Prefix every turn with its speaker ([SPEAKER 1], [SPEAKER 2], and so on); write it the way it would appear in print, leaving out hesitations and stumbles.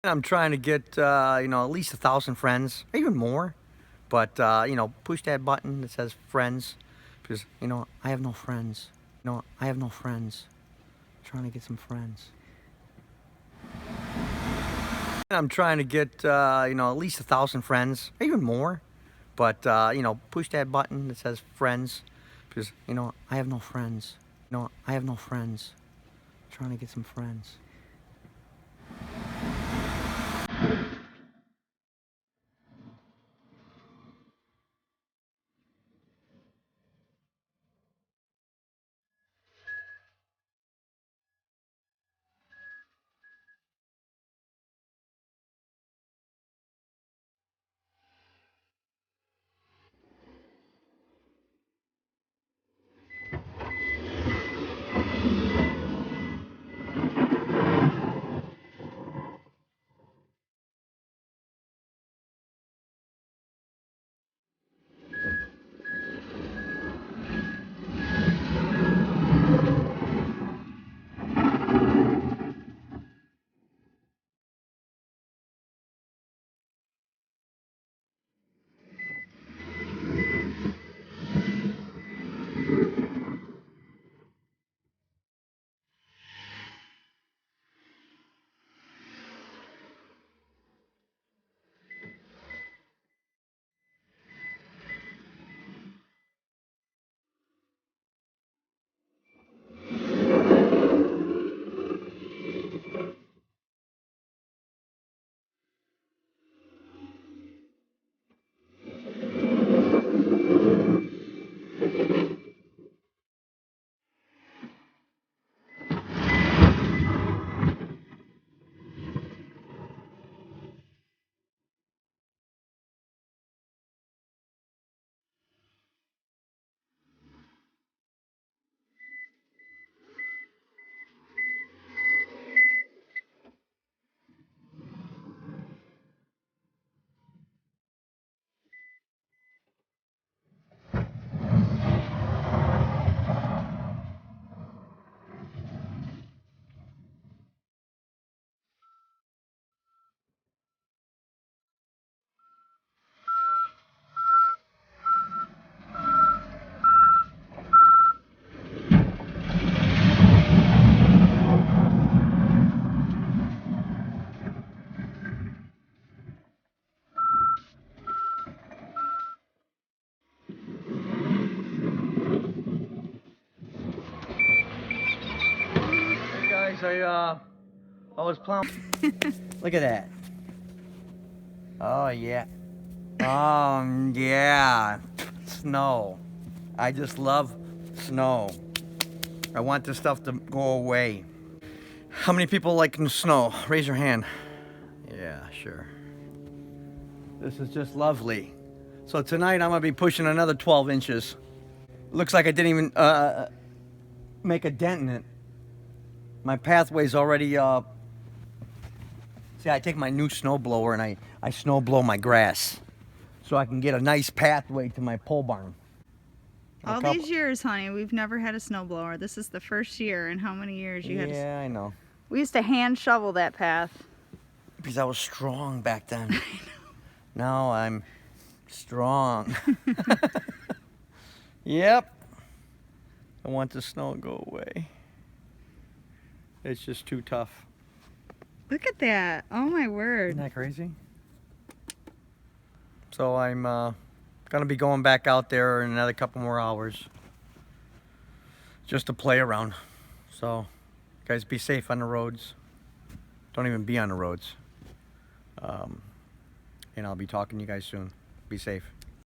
[SPEAKER 1] I'm trying to get, at least 1,000 friends, or even more. But, push that button that says friends, because, I have no friends. I have no friends. I'm trying to get some friends. I'm trying to get, at least 1,000 friends, or even more. But, push that button that says friends, because, I have no friends. I have no friends. I'm trying to get some friends. Hey guys, I was plowing. Look at that. Oh yeah. Yeah. Snow. I just love snow. I want this stuff to go away. How many people like snow? Raise your hand. Yeah, sure. This is just lovely. So tonight I'm gonna be pushing another 12 inches. Looks like I didn't even make a dent in it. My pathway's already see, I take my new snow blower and I snow blow my grass so I can get a nice pathway to my pole barn.
[SPEAKER 2] All these years, honey, we've never had a snowblower. This is the first year in how many years you had?
[SPEAKER 1] Yeah, I know.
[SPEAKER 2] We used to hand shovel that path.
[SPEAKER 1] Because I was strong back then. Now I'm strong. Yep. I want the snow to go away. It's just too tough.
[SPEAKER 2] Look at that. Oh my word.
[SPEAKER 1] Isn't that crazy? So I'm gonna be going back out there in another couple more hours just to play around. So guys, be safe on the roads. Don't even be on the roads. And I'll be talking to you guys soon. Be safe.